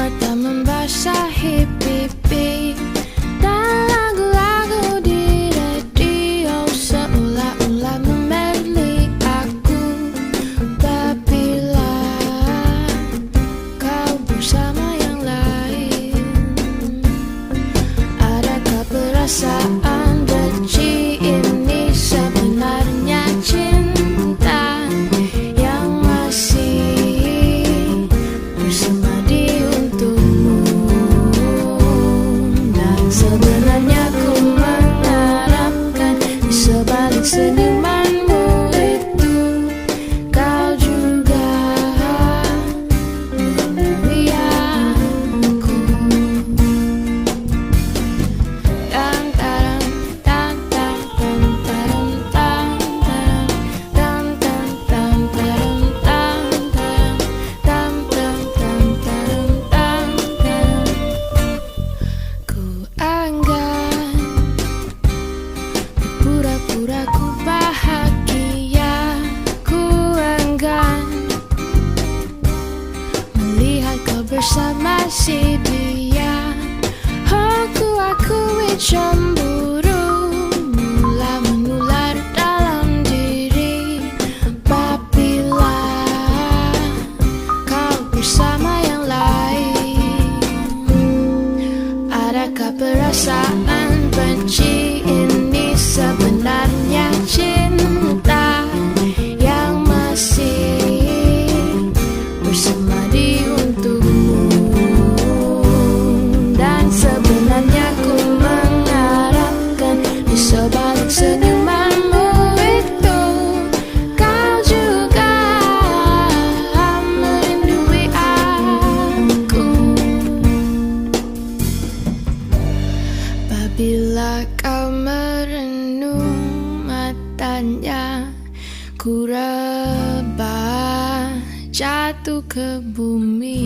mata membasahi pipi, dan lagu-lagu di radio seolah-olah memerli aku. Apabila kau bersama yang lain, adakah perasaan benci ini sebenarnya cinta yang masih bersemadi untukmu? Dan sebenarnya ku mengharapkan di sebalik senyumanmu itu kau juga menemui aku. Dan taram tan tan tan taram tan taram tan tan tan taram tan tan tan taram tan taram. Ku enggan pura-pura ku bahagia, ku enggan melihat kau bersama si dia. Oh, ku akui cemburu mula menular dalam diri apabila kau bersama yang lain. Adakah perasaan benci ini sebenarnya cinta yang masih bersemadi untukmu? Dan sebenarnya ku mengharapkan di sebalik senyumanmu itu kau juga merindui aku. Apabila kau merenung matanya, ku rebah jatuh ke bumi.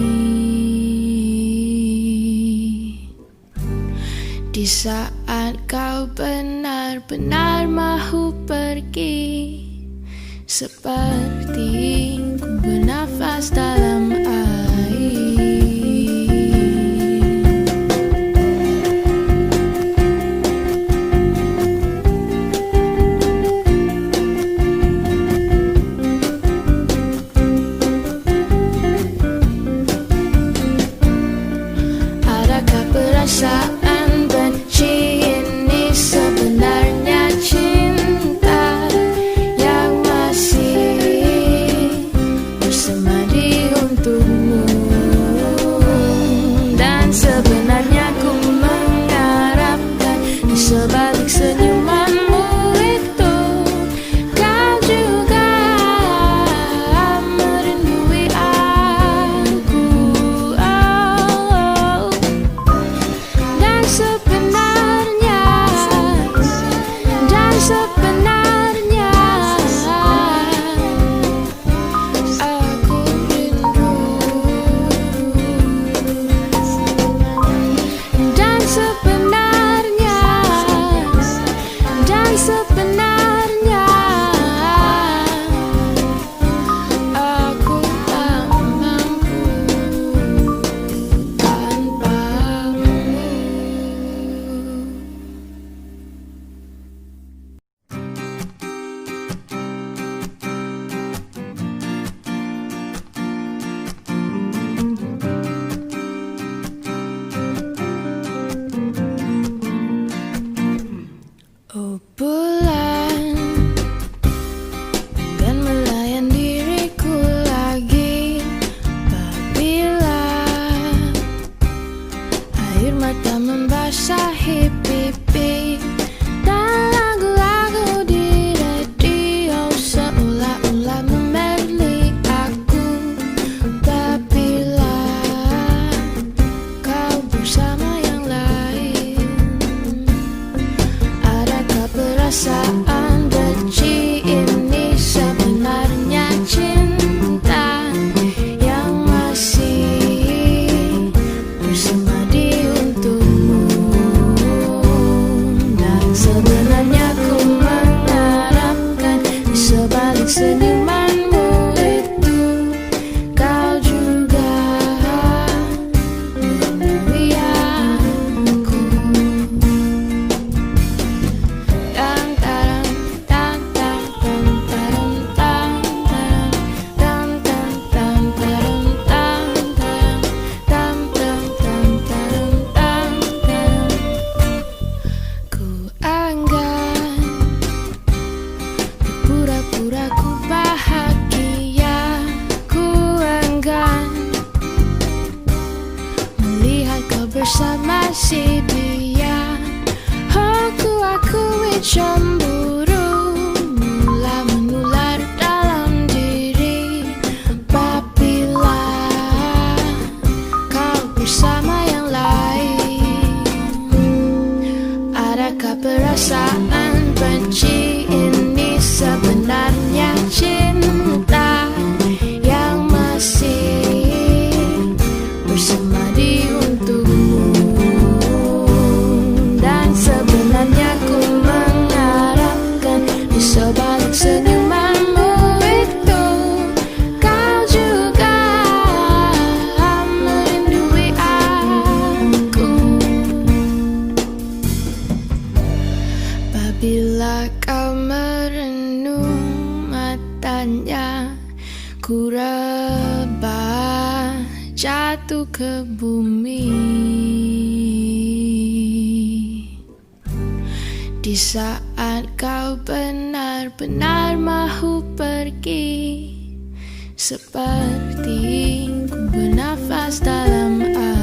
Di saat kau benar-benar mahu pergi, seperti ku bernafas dalam air. Adakah perasaan benci ini sebenarnya cinta yang masih bersemadi untukmu? Dan sebenarnya ku mengharapkan di sebalik senyumanmu itu kau juga merindui aku. Oh, dan sebenarnya aku rindu. Dan sebenarnya aku tak mampu tanpamu. Oh bulan, dan melayan diriku lagi apabila air mata membasahi pipi, dan lagu-lagu di radio seolah-olah memerli aku. Apabila kau bersama yang lain, adakah perasaan benci ini sebenarnya cinta yang masih bersemadi untukmu? perasaan benci ini sebenarnya cinta yang masih bersemadi untukmu. Dan sebenarnya ku mengharapkan di sebalik senyumanmu itu kau juga merindui aku. Apabila kau merenung matanya, ku rebah jatuh ke bumi. Di saat kau benar-benar mahu pergi, seperti ku bernafas dalam air.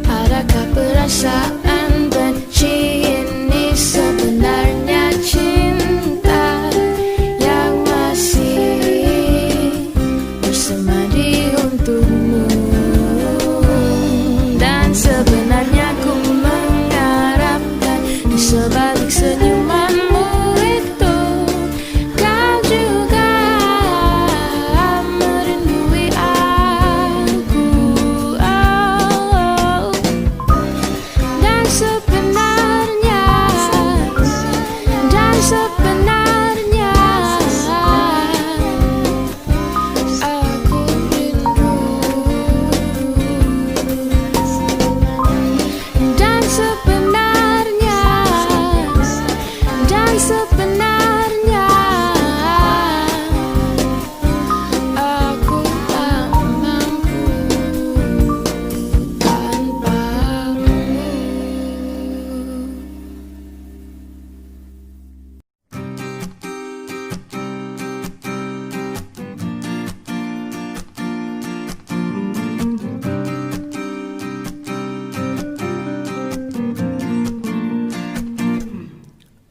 Adakah perasaan benci ini sebenarnya cinta yang masih bersemadi untukmu? Dan sebenarnya ku mengharapkan di sebalik senyumanmu itu kau juga merindui aku. Oh. Dan sebenarnya aku rindu. Dan sebenarnya aku tak mampu tanpamu.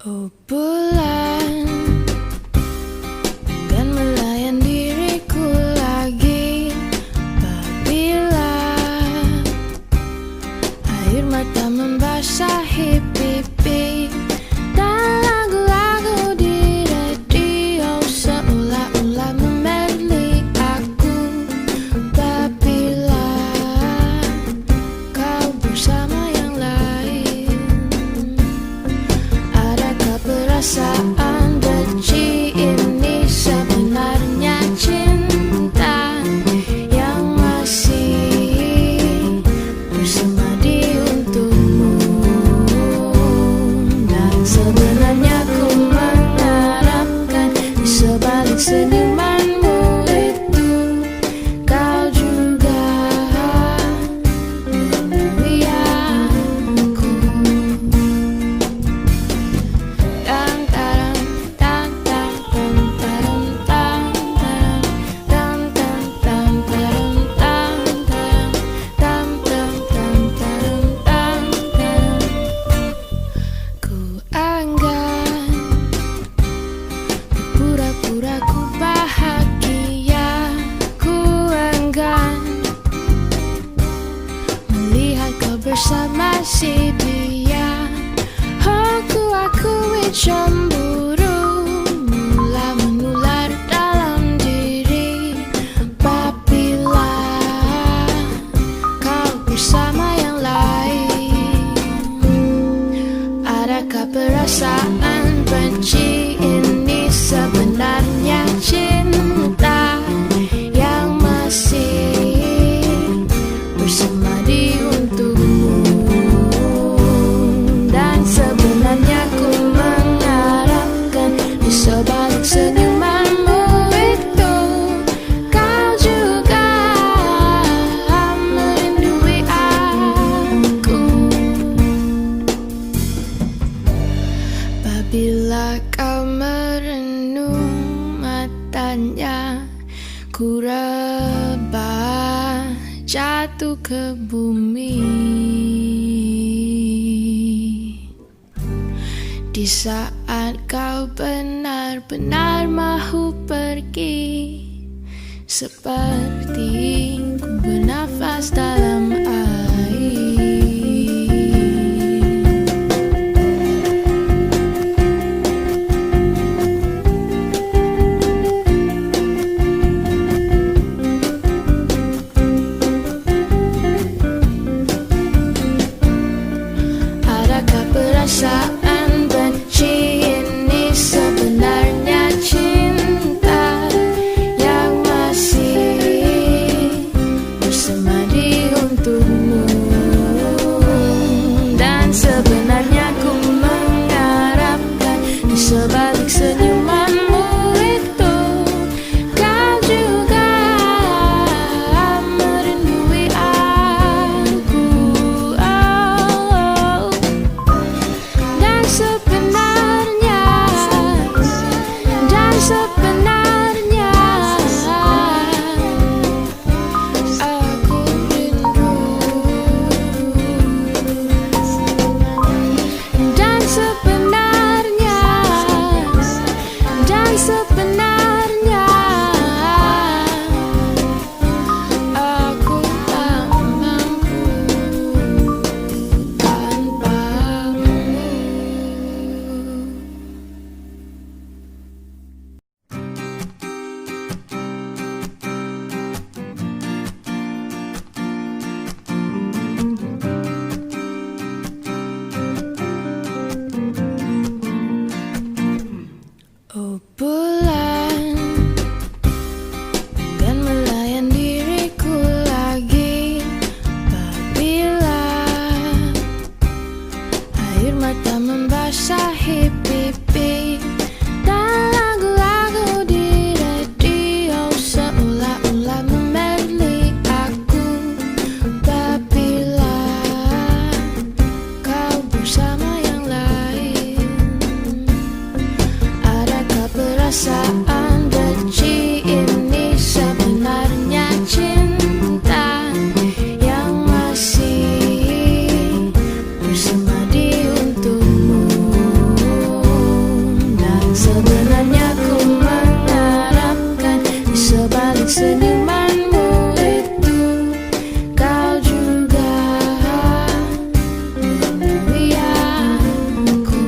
Oh bulan, kan melayan diriku lagi. Apabila air mata membasahi pipi dan lagu-lagu di radio seolah-olah memerli aku. Apabila kau bersama yang lain, adakah perasaan benci ini sebenarnya cinta yang masih bersemadi untukmu? Dan sebenarnya ku mengharapkan di sebalik senyumanmu itu kau juga merindui aku. Ku anggap pura-pura ku bahagia. Ku enggan melihat kau bersama si dia. Oh, ku akui cemburu mula menular dalam diri. Apabila kau bersama yang lain, adakah perasaan benci ini sebenarnya cinta yang masih bersemadi untukmu? Dan sebenarnya ku mengharapkan di sebalik senyumanmu itu kau juga merindui aku. Apabila kau merenung matanya, ku rebah jatuh ke bumi. Di saat kau benar-benar mahu pergi, seperti ku bernafas dalam air. Adakah perasaan benci ini sebenarnya cinta yang masih bersemadi untukmu? Dan sebenarnya ku mengharapkan di sebalik senyumanmu itu kau juga merindui aku. Dan sebenarnya aku rindu. Dan sebenarnya aku tak mampu tanpamu. Oh bulan, dan melayan diriku lagi apabila air mata membasahi pipi dan lagu-lagu di radio seolah-olah memerli aku. Apabila kau bersama yang lain, adakah perasaan benci ini sebenarnya cinta yang masih bersemadi untukmu? Dan sebenarnya ku mengharapkan di sebalik senyumanmu itu kau juga merindui aku.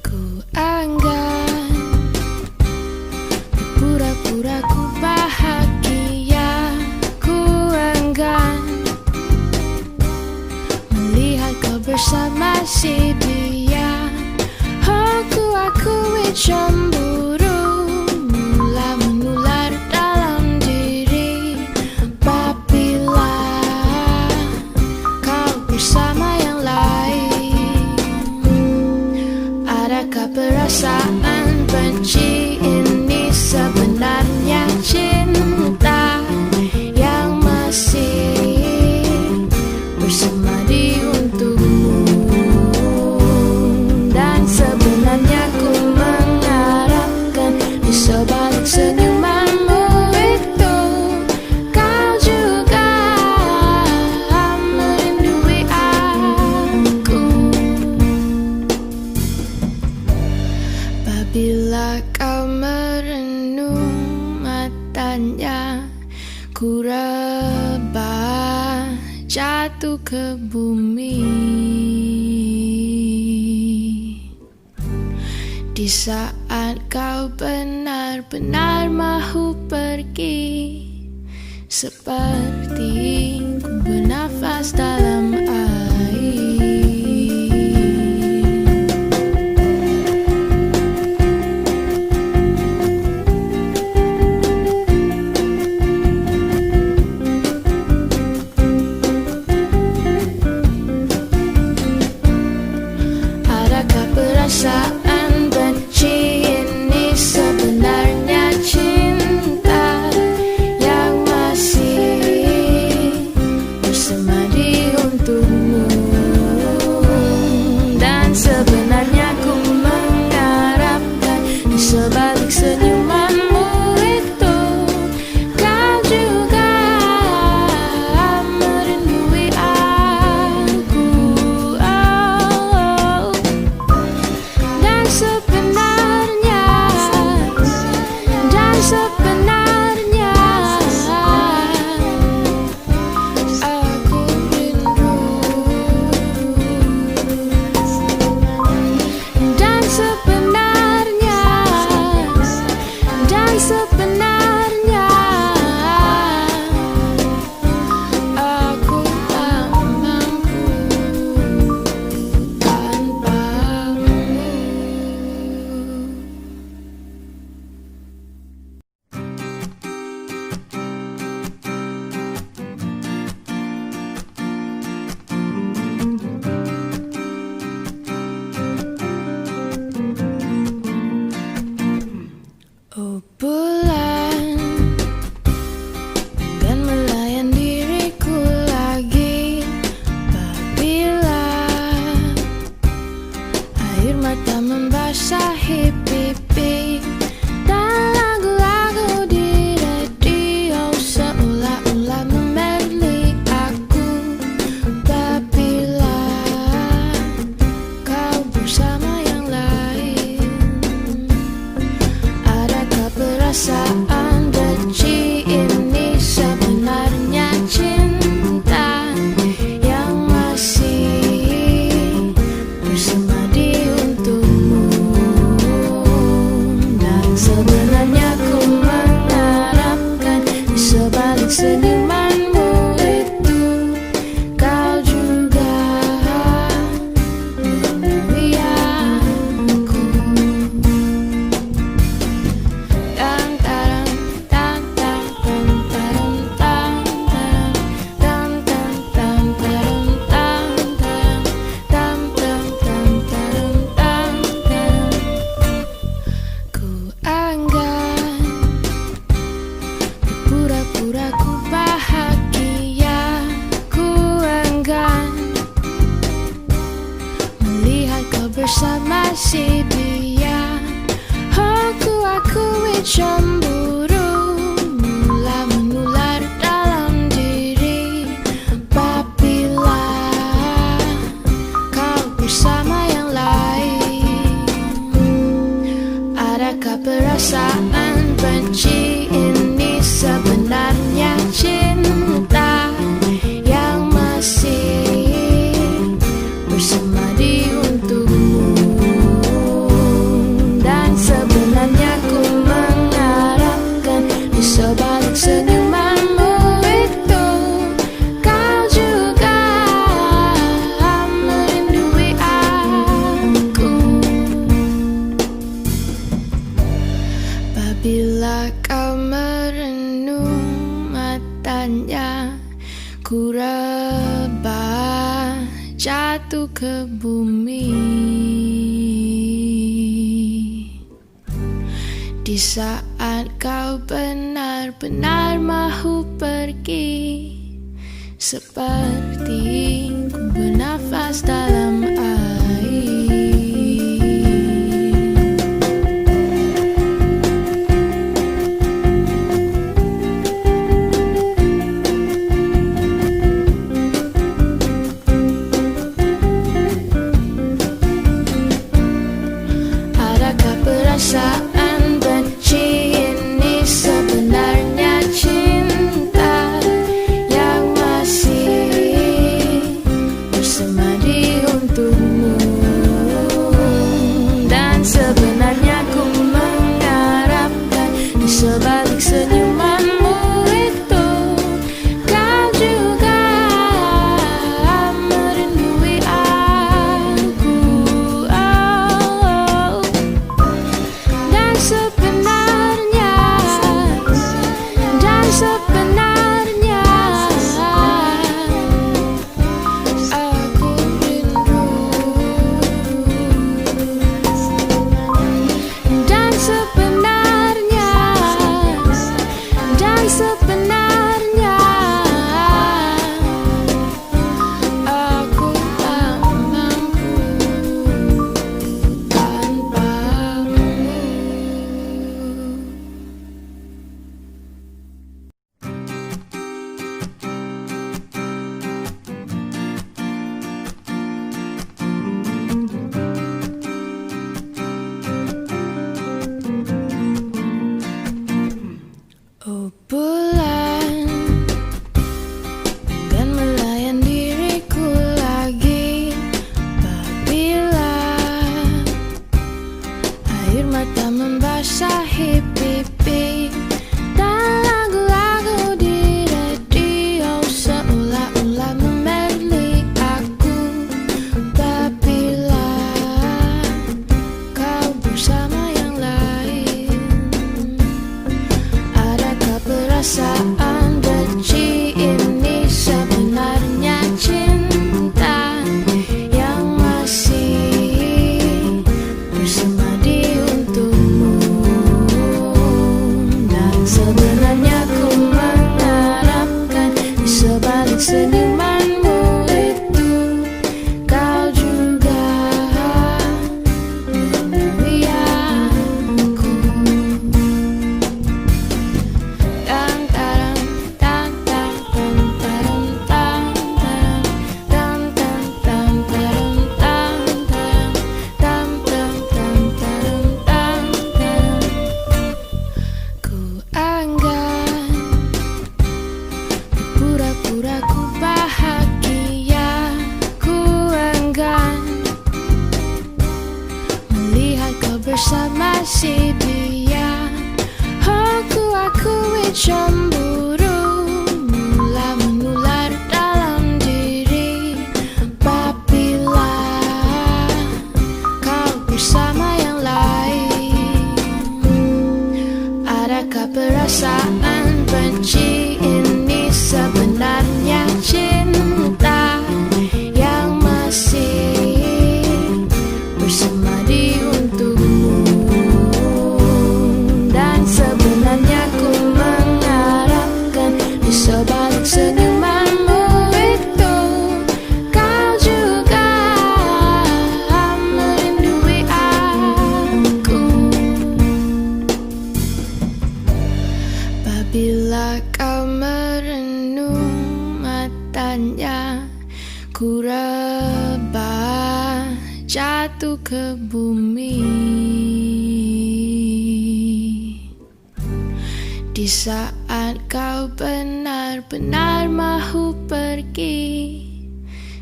Ku enggan pura-pura ku bahagia, ku enggan melihat kau bersama si dia. Oh, ku akui cemburu mula menular dalam diri apabila kau bersama yang lain. Adakah perasaan benci ini sebenarnya cinta yang masih bersemadi untukmu? Dan sebenarnya ku mengharapkan di sebalik senyumanmu itu kau juga merindui aku. Apabila kau merenung matanya, ku rebah jatuh ke bumi. Di saat kau benar-benar mahu pergi, seperti ku bernafas dalam air. Adakah perasaan benci ini sebenarnya cinta yang masih bersemadi untuk pura-pura ku bahagia, ku enggan melihat kau bersama si dia. Oh, ku akui cemburu mula menular dalam diri. Apabila kau bersama yang lain, adakah perasaan benci ini sebenarnya cinta yang masih bersemadi untukmu? Dan sebenarnya ku mengharapkan di sebalik senyumanmu itu kau juga merindui aku. Apabila kau merenung matanya, ku rebah jatuh ke bumi. Di saat kau benar-benar mahu pergi, seperti ku bernafas dalam air. Adakah perasaan benci ini sebenarnya cinta yang masih bersemadi untukmu? Dan sebenarnya ku mengharapkan di sebalik senyumanmu itu kau juga merindui aku. Oh. Dan sebenarnya aku rindu. Dan sebenarnya aku tak mampu tanpamu. Oh bulan, dan melayan diriku lagi. Apabila air mata membasahi pipi, dan lagu-lagu di radio seolah-olah memerli aku. Apabila kau bersama yang lain, adakah perasaan benci ini sebenarnya cinta yang masih bersemadi untukmu? Dan sebenarnya ku mengharapkan di sebalik senyumanmu itu kau juga merindui aku. Dan Ku rebah jatuh ke bumi di saat kau benar-benar mahu pergi,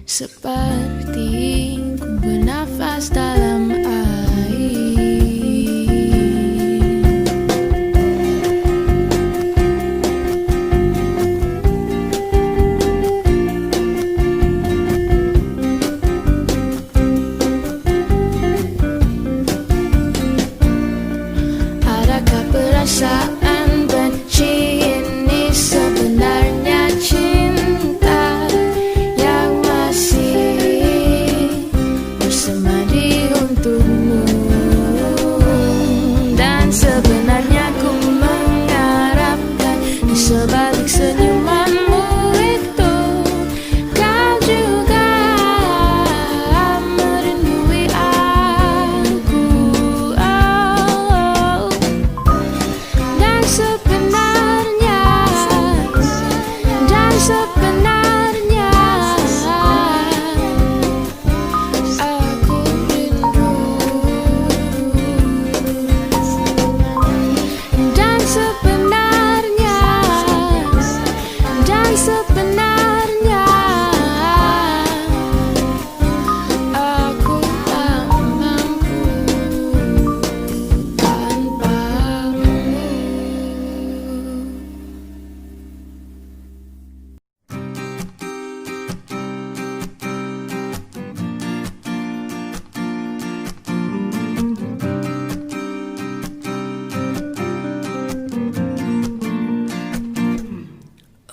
seperti ku bernafas dalam air. Adakah perasaan benci ini sebenarnya cinta yang masih bersemadi untukmu? Dan sebenarnya ku mengharapkan di sebalik senyumanmu itu kau juga merindui aku. Dan sebenarnya aku rindu. Dan sebenarnya aku tak mampu tanpamu.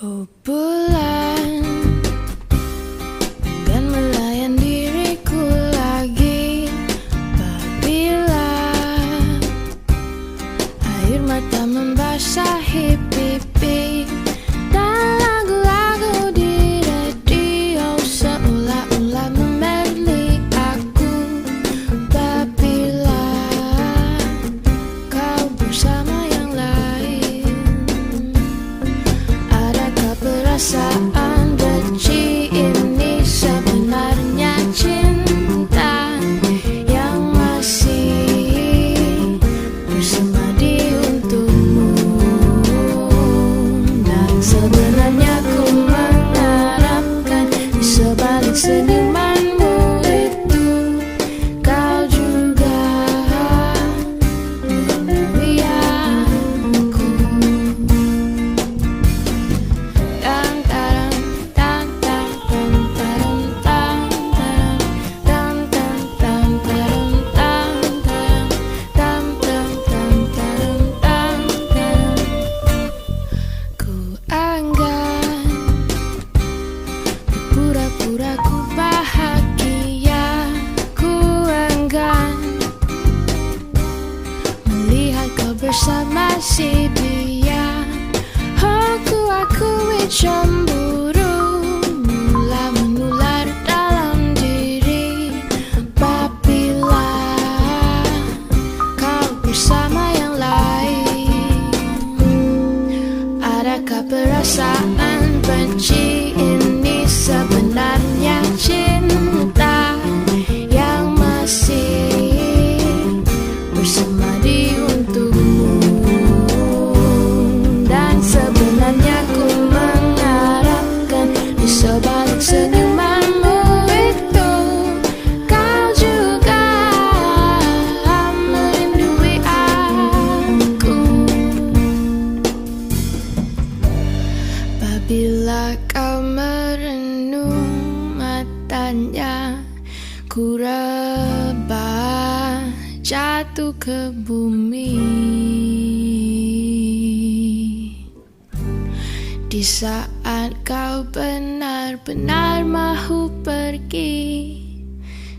Oh bulan, dan melayan diriku lagi apabila air mata membasahi pipi dan lagu-lagu di radio seolah-olah memerli aku. Apabila kau bersama yang lain, adakah perasaan benci ini sebenarnya cinta yang masih bersemadi untukmu? Dan sebenarnya ku mengharapkan di sebalik senyumanmu itu kau juga menemui aku. Ku anggap pura-pura ku bahagia, ku enggan melihat kau bersama si dia. Oh, ku akui cemburu mula menular dalam diri apabila kau bersama yang lain. Adakah perasaan benci ini sebenarnya cinta yang masih bersemadi untukmu? Dan sebenarnya ku mengharapkan di sebalik senyumanmu itu kau juga merindui aku. Apabila kau merenung matanya, ku rebah jatuh ke bumi di saat kau benar-benar mahu pergi,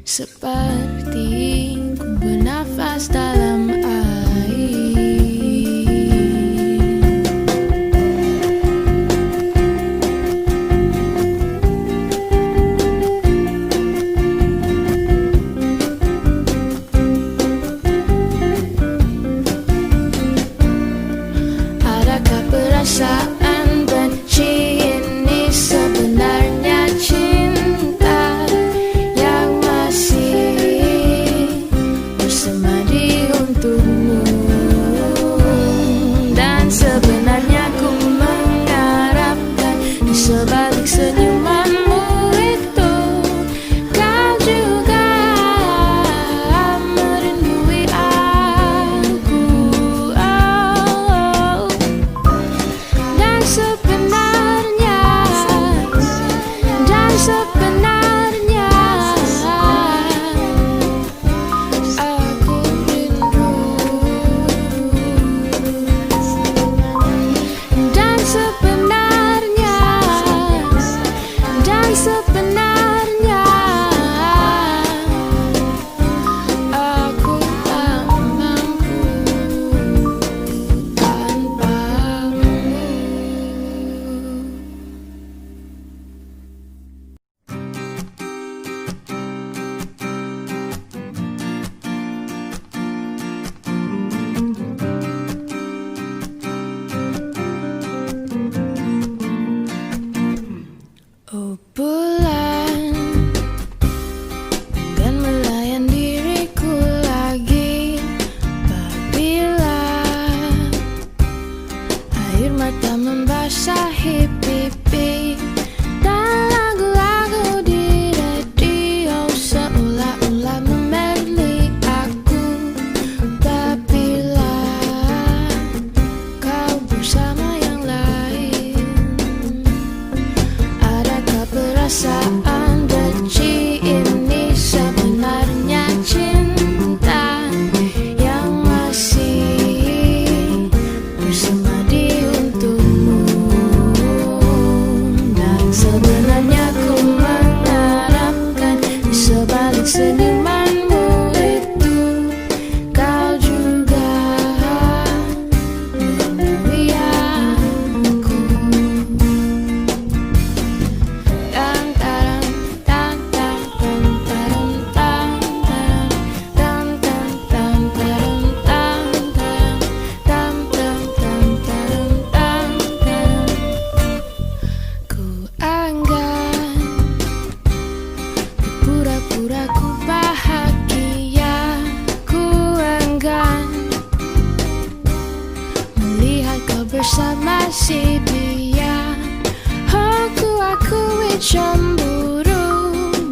seperti ku bernafas dalam air. perasaan benci ini sebenarnya cinta sebenarnya, dan sebenarnya aku rindu, dan sebenarnya, dan sebenarnya aku tak mampu tanpamu. Oh bulan, dan melayan diriku lagi apabila air mata membasahi pipi, dan lagu-lagu di radio seolah-olah memerli aku. Apabila kau bersama yang lain, adakah perasaan benci ini sebenarnya cinta yang masih bersemadi untukmu? Dan sebenarnya ku mengharapkan di sebalik senyumanmu itu kau juga menemui aku. Tan taram, tan tan tan taram, tan tan tan taram, tan tan tan taram, tan tan. Ku enggan pura-pura ku bahagia, ku enggan melihat kau bersama si dia. Oh, ku akui cemburu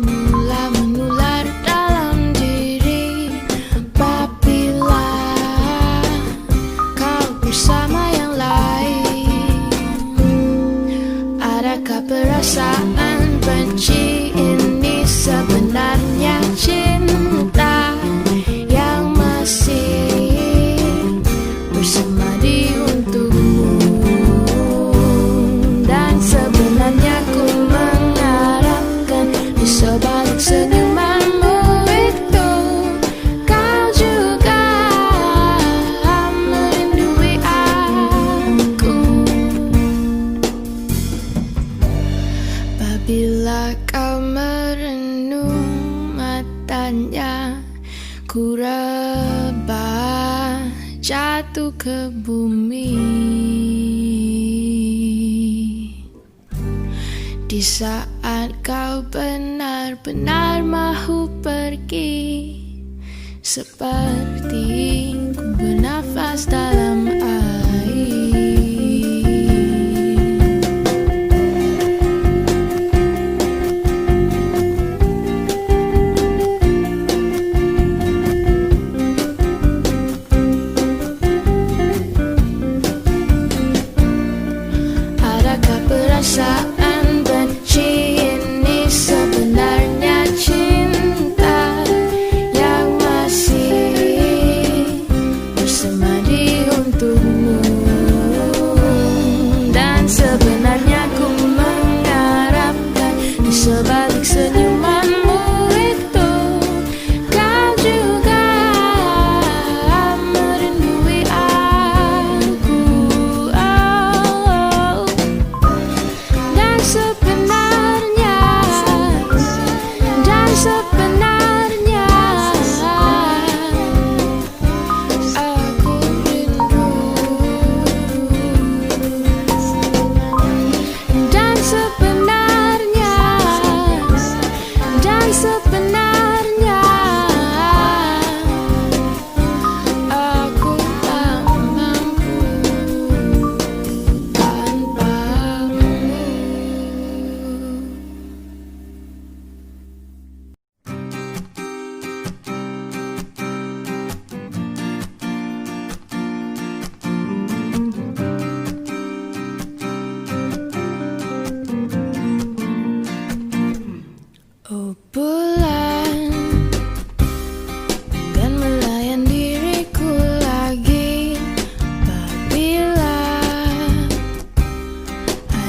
mula menular dalam diri apabila kau bersama yang lain. Adakah perasaan benci ini sebenarnya cinta yang masih bersemadi untukmu? Dan sebenarnya ku mengharapkan di sebalik senyumanmu itu kau juga merindui aku. Apabila kau merenung matanya, ku rebah jatuh ke bumi. Di saat kau benar-benar mahu pergi, seperti ku bernafas dalam air. Adakah perasaan benci ini sebenarnya cinta yang masih bersemadi untukmu? Dan sebenarnya ku mengharapkan di sebalik senyumanmu itu kau juga merindui aku. Oh, dan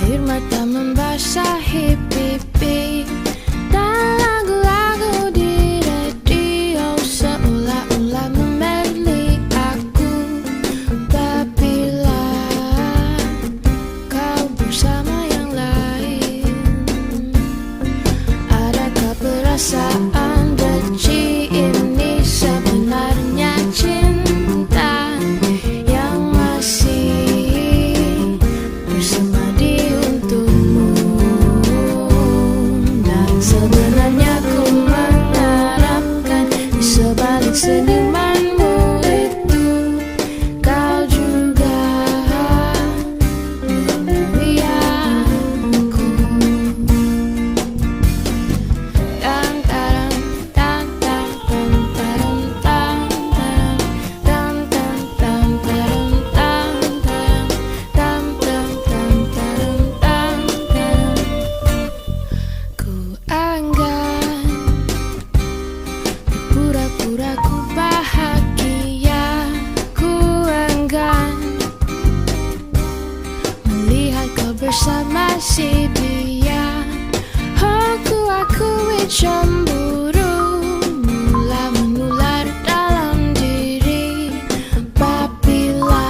Air mata membasahi pipi, dan lagu-lagu di radio seolah-olah memerli aku. Bila kau bersama yang lain, adakah perasaan benci ini sebenarnya cinta yang masih bersemadi untukmu? Dan sebenarnya ku mengharapkan di sebalik senyumanmu itu kau juga menemui aku. Dan taram tan tan tan taram tan tan tan taram tan tan tan tan taram tan tan. Ku enggan pura-pura ku bahagia, ku enggan melihat kau bersama si dia. Oh, ku akui cemburu mula menular dalam diri. Apabila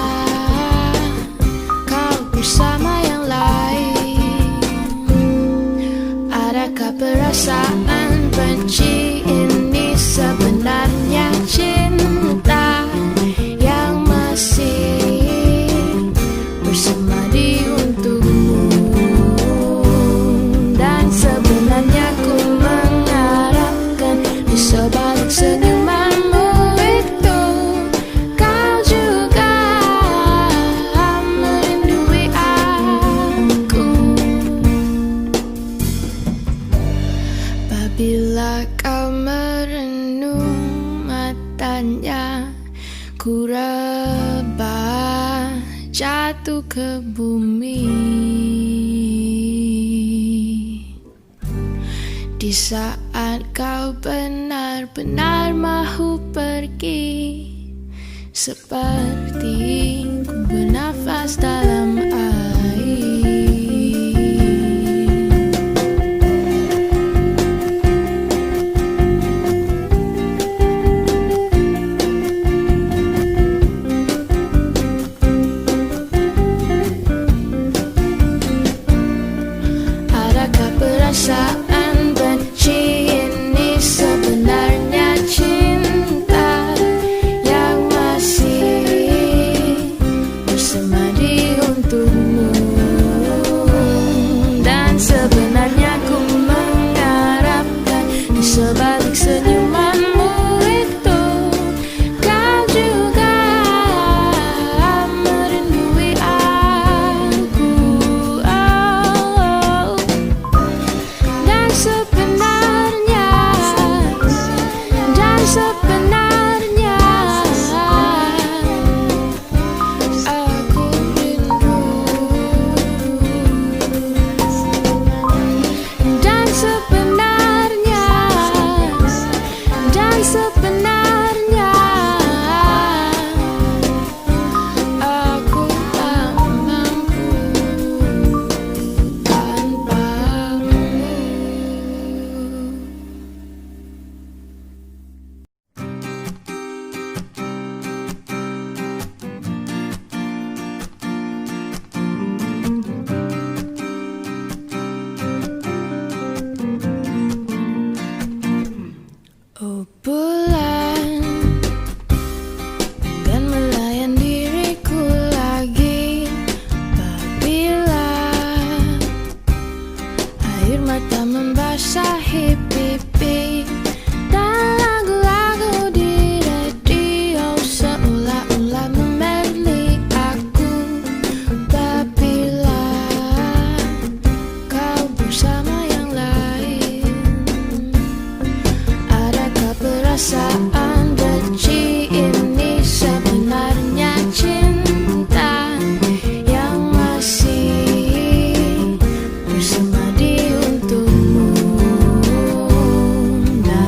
kau bersama yang lain, adakah perasaan benci ini sebenarnya cinta yang masih bersemadi untukmu? Dan sebenarnya ku mengharapkan di sebalik senyumanmu itu kau juga merindui aku. Apabila kau merenung matanya, ku rebah jatuh ke bumi. Di saat kau benar-benar mahu pergi, seperti ku bernafas dalam air. Adakah perasaan benci ini sebenarnya cinta yang masih bersemadi untukmu? Dan sebenarnya ku mengharapkan di sebalik senyumanmu itu kau juga merindui aku. Oh. Dan sebenarnya aku rindu. Dan sebenarnya aku tak mampu tanpamu. Oh bulan, dan melayan diriku lagi. Apabila air mata membasahi pipi, dan lagu-lagu di radio seolah-olah memerli aku. Apabila kau bersama yang lain, adakah perasaan benci ini sebenarnya cinta yang masih bersemadi untukmu? Dan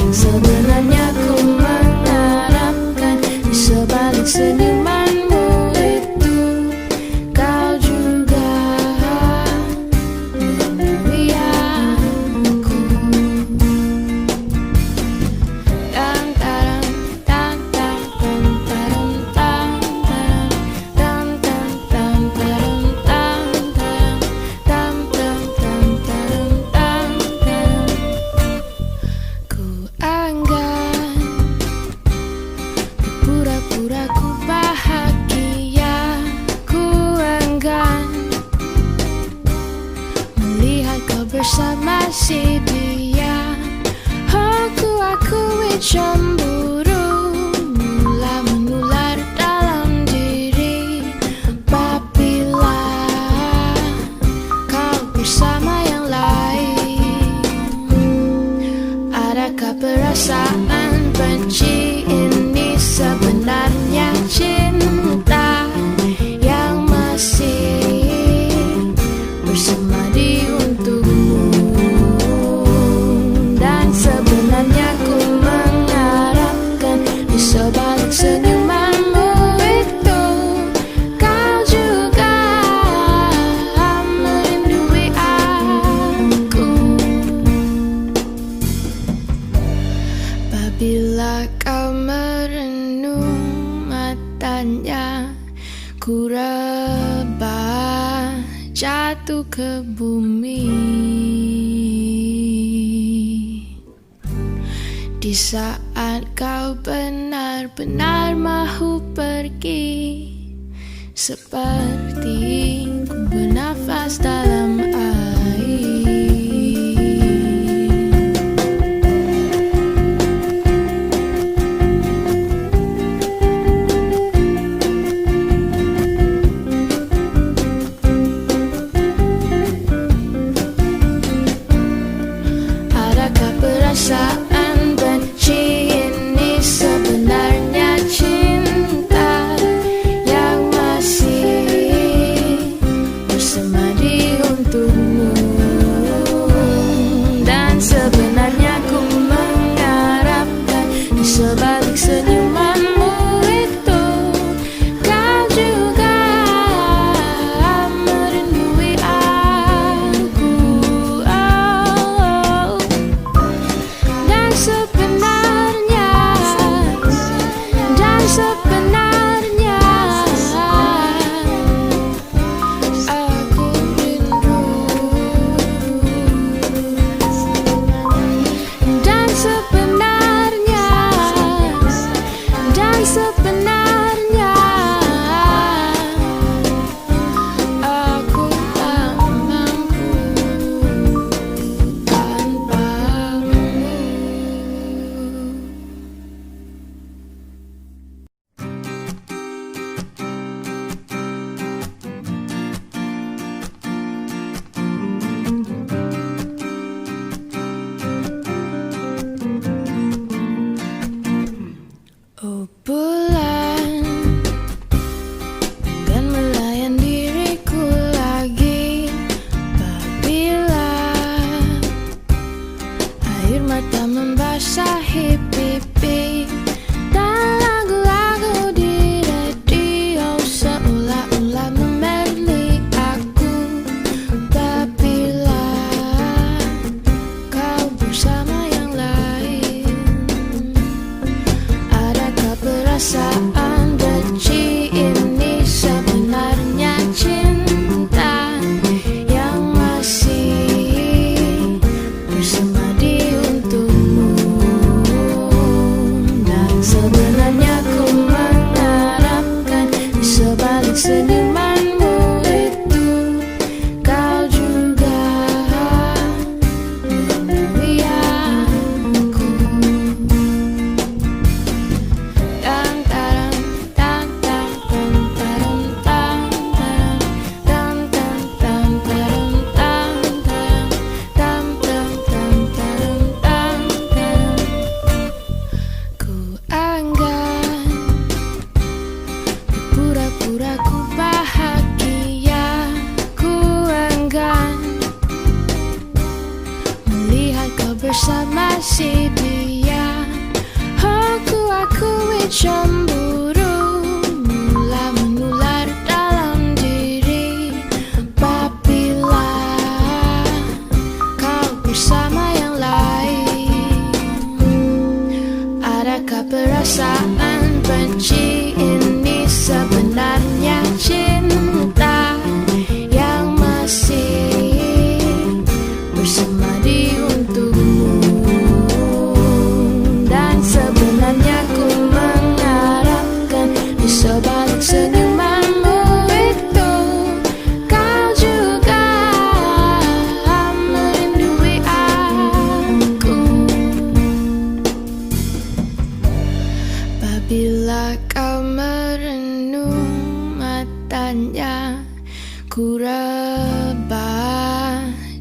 bersama si dia. Aku akui cemburu mula menular dalam diri. Apabila kau bersama yang lain, adakah perasaan benci ini sebenarnya cinta yang masih bersemadi untukmu? Dan sebenarnya ku mengharapkan di sebalik senyumanmu itu kau juga merindui aku. Apabila kau merenung matanya, ku rebah jatuh ke bumi. Di saat kau benar-benar mahu pergi, seperti ku bernafas dalam air. Adakah perasaan benci ini sebenarnya cinta yang masih bersemadi untukmu? Dan sebenarnya ku mengharapkan di sebalik senyumanmu itu kau juga merindui aku. Dan sebenarnya aku rindu. Dan sebenarnya aku tak mampu tanpamu. Oh bulan, dan melayan diriku lagi. Apabila air mata membasahi pipi, dan lagu-lagu di radio seolah-olah membeli aku. Apabila kau bersama yang lain, adakah perasaan benci ini sebenarnya cinta yang masih bersemadi untukmu? Dan sebenarnya ku mengharapkan di sebalik senyumanmu itu kau juga merindui aku. Ku anggap pura-pura ku bahagia. Ku enggan melihat kau bersama si dia. Aku akui cemburu mula menular dalam diri. Apabila kau bersama yang lain, adakah perasaan benci ini sebenarnya cinta yang masih bersemadi untukmu?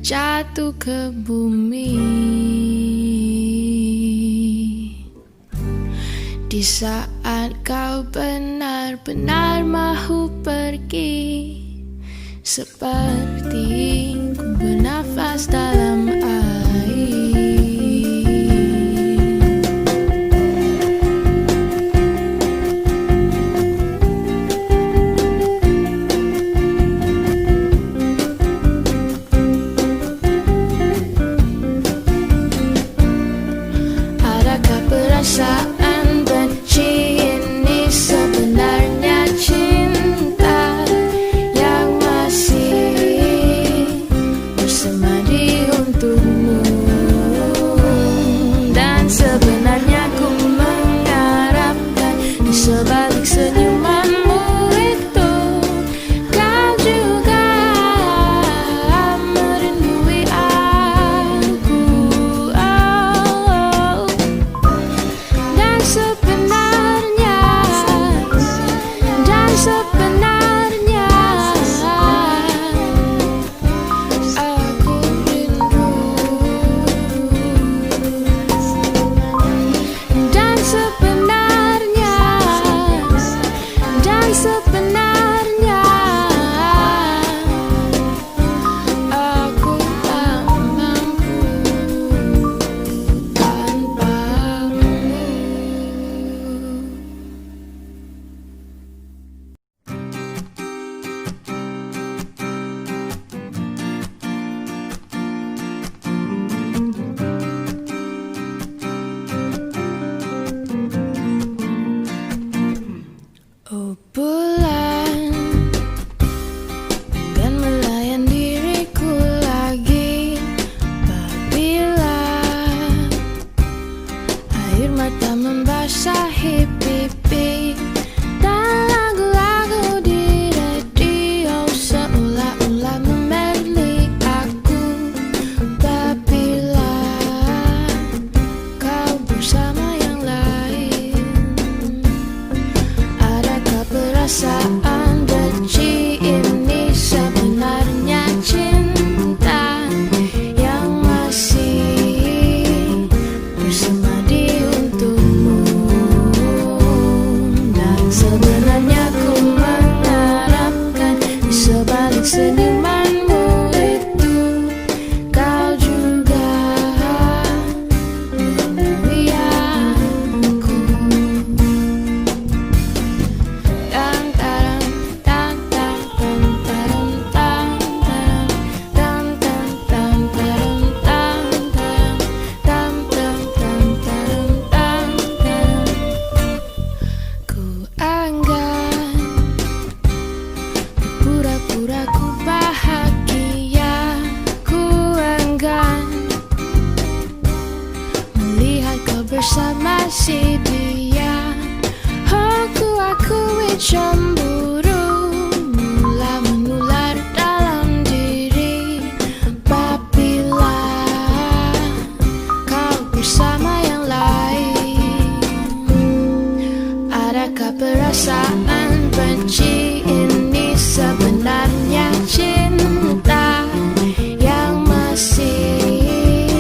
jatuh ke bumi. Di saat kau benar-benar mahu pergi, seperti ku bernafas dalam air. Adakah perasaan benci ini sebenarnya cinta yang masih bersemadi untukmu? Dan sebenarnya ku mengharapkan di sebalik senyumanmu itu kau juga merindui aku. Dan sebenarnya aku rindu. Dan sebenarnya aku tak mampu tanpamu. Oh bulan, dan melayan diriku lagi apabila air mata membasahi pipi dan lagu-lagu di radio seolah-olah memilih aku. Apabila kau bersama yang lain, adakah perasaan benci ini sebenarnya cinta yang masih bersemadi untukmu? Dan sebenarnya ku mengharapkan di sebalik senyumanmu itu kau juga merindui aku. Ku enggan pura-pura ku bahagia, ku enggan melihat kau bersama si dia. Oh, ku akui cemburu mula menular dalam diri apabila kau bersama yang lain. Adakah perasaan benci ini sebenarnya cinta yang masih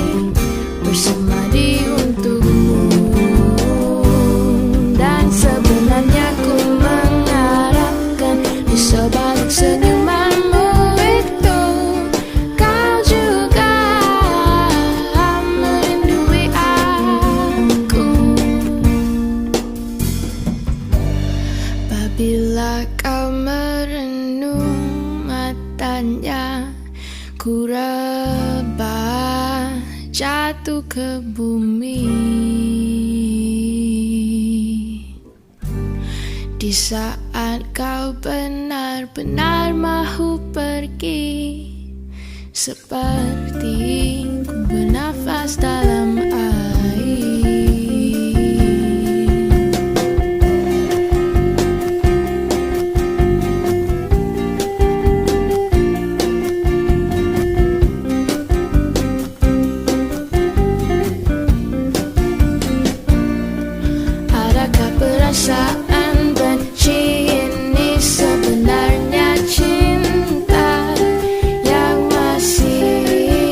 bersemadi untukmu? Dan sebenarnya ku mengharapkan di sebalik senyumanmu itu kau juga merindui aku. Apabila kau merenung matanya, ku rebah jatuh ke bumi. Di saat kau benar-benar mahu pergi, seperti ku bernafas dalam air. Adakah perasaan benci ini sebenarnya cinta yang masih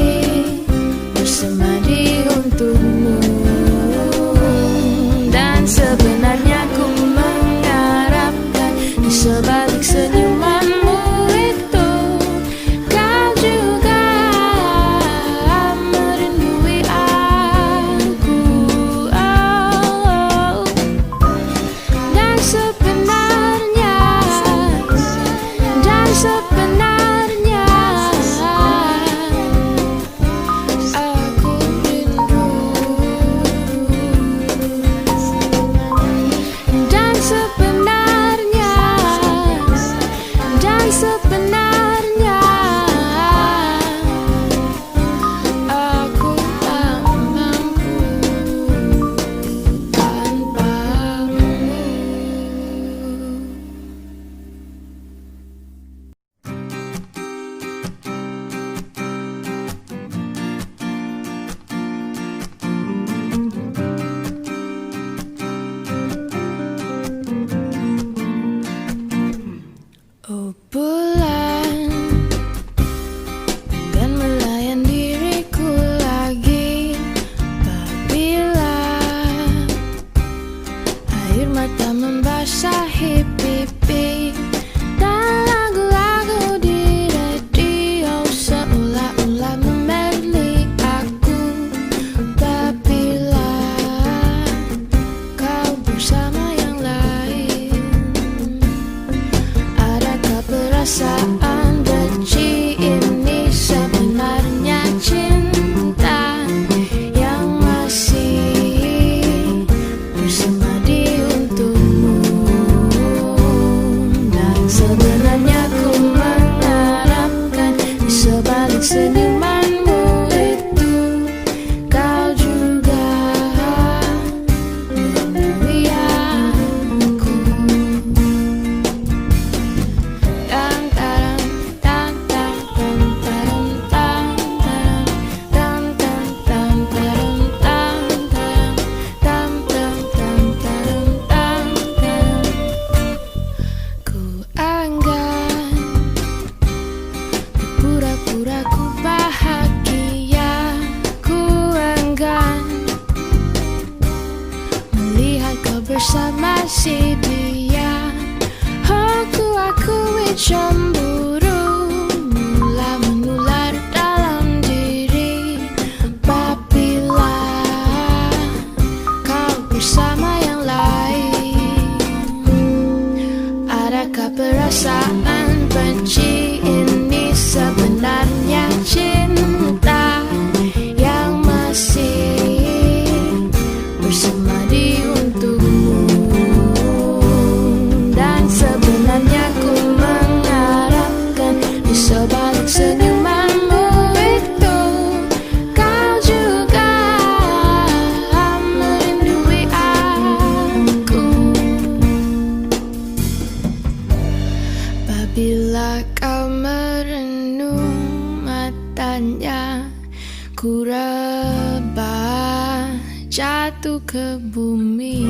ku rebah jatuh ke bumi.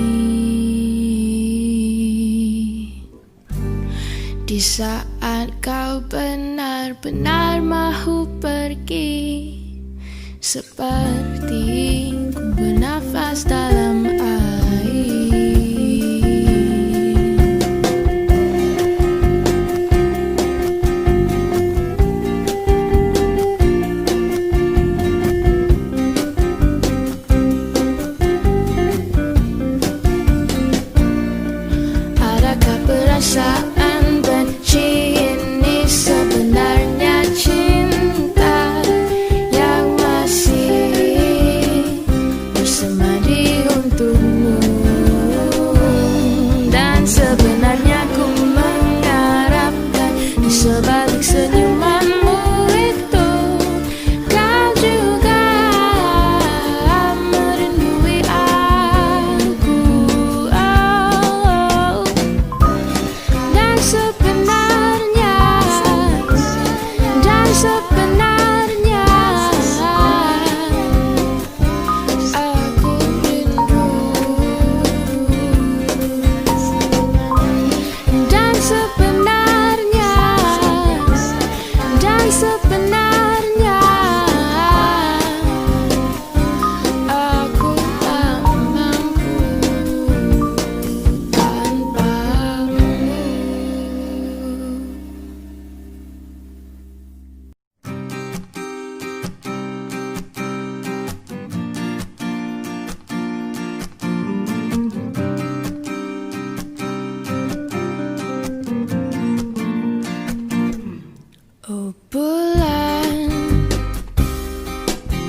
Di saat kau benar-benar mahu pergi, seperti ku bernafas dalam air. Adakah perasaan benci ini sebenarnya cinta yang masih bersemadi untukmu? Dan sebenarnya ku mengharapkan di sebalik senyumanmu itu kau juga merindui aku. Dan sebenarnya aku rindu. Dan sebenarnya aku tak mampu tanpamu. Oh bulan,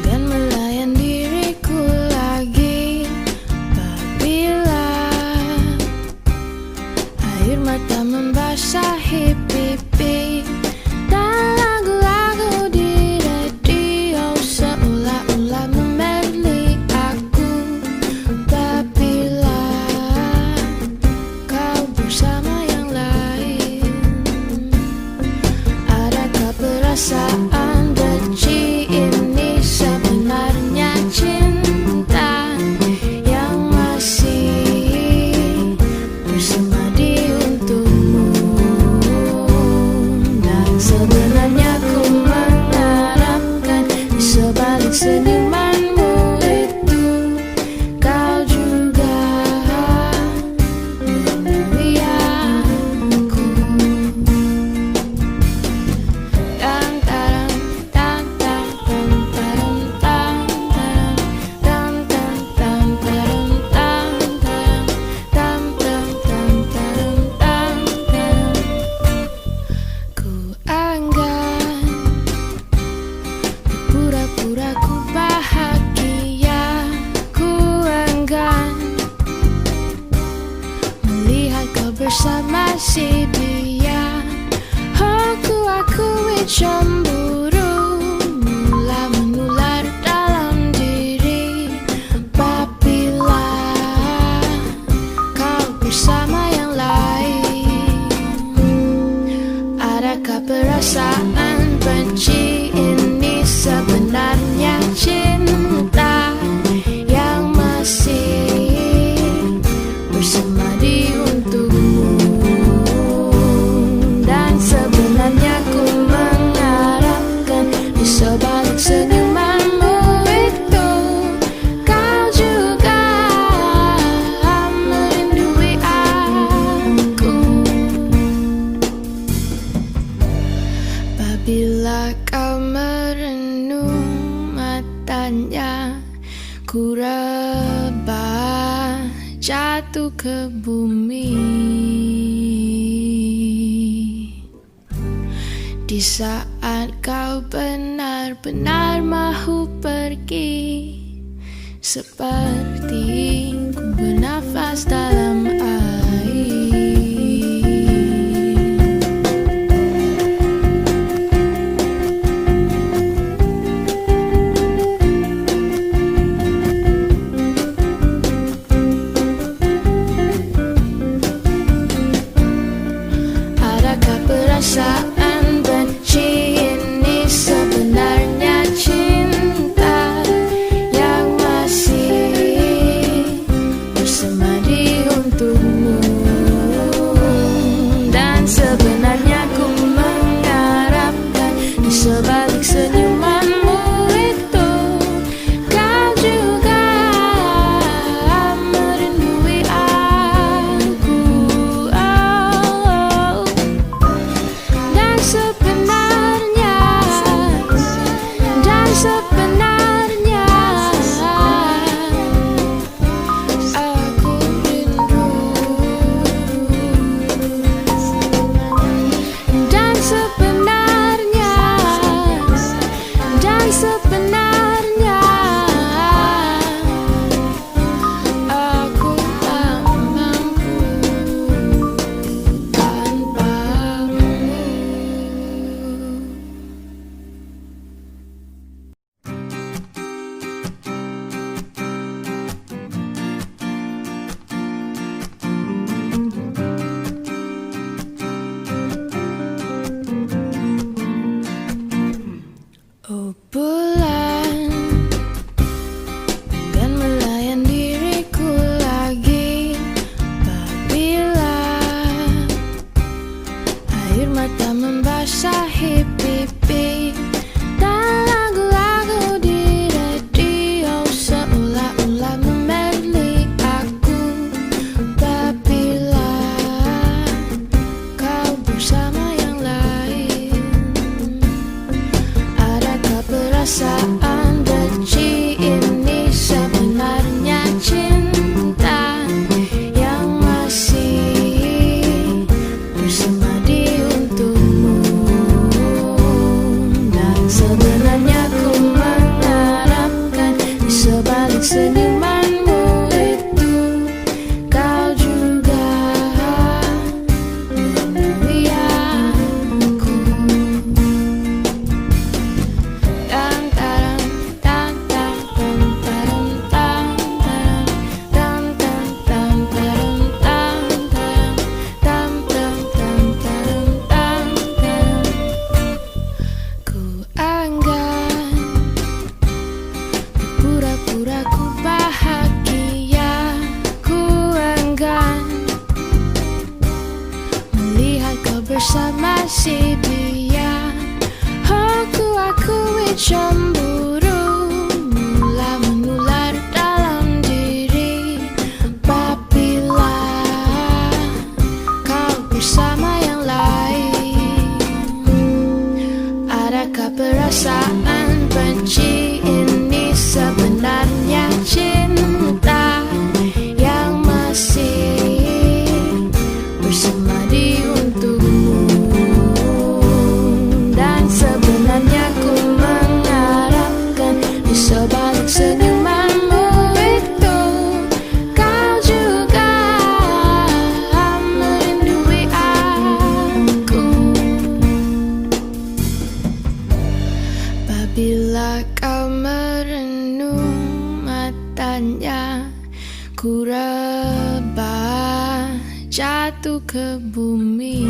dan melayan diriku lagi apabila air mata membasahi pipi dan lagu-lagu di radio seolah-olah memelik aku. Apabila kau bersama yang lain, adakah perasaan benci ini sebenarnya cinta yang masih bersemadi untukmu? Dan sebenarnya ku mengharapkan di sebalik senyumanmu itu kau juga merindui aku. Ku anggap pura-pura ku bahagia, ku enggan melihat kau bersama si dia. Oh, ku akui cemburu mula menular dalam diri apabila kau bersama yang lain. Adakah perasaan benci ini sebenarnya cinta yang masih bersemadi untukmu? Dan sebenarnya ku mengharapkan di sebalik senyumanmu itu kau juga merindui aku. Apabila kau merenung matanya, ku rebah jatuh ke bumi. Di saat kau benar-benar mahu pergi, seperti ku bernafas dalam air. Adakah perasaan benci ini sebenarnya cinta sebenarnya aku tak mampu tanpamu. Oh bulan, dan melayan diriku lagi. Apabila air mata membasahi pipi, dan lagu-lagu di radio seolah-olah memerlik aku. Apabila kau bersama yang lain, adakah perasaan benci ini sebenarnya cinta yang masih bersemadi untukmu? Dan sebenarnya ku mengharapkan di sebalik senyumanmu itu kau juga menemui aku. Ku enggan pura-pura ku bahagia, ku enggan melihat kau bersama si dia. Oh, ku akui cemburu mula menular dalam diri. Apabila kau bersama yang lain, adakah perasaan benci ini sebenarnya cinta yang masih bersemadi untukmu? Dan sebenarnya ku mengharapkan di sebalik senyumanmu itu kau juga merindui aku. Apabila kau merenung matanya, ku rebah jatuh ke bumi.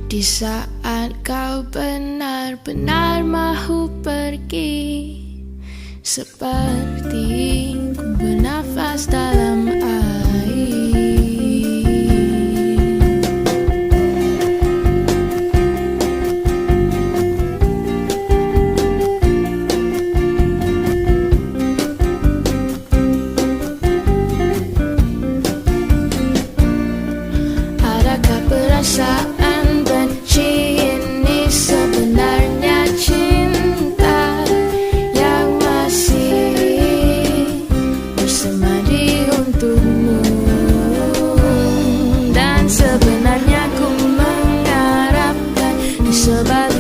Di saat kau benar-benar mahu pergi, seperti ku bernafas dalam air. Adakah perasaan benci ini sebenarnya cinta yang masih bersemadi untukmu? Dan sebenarnya ku mengharapkan di sebalik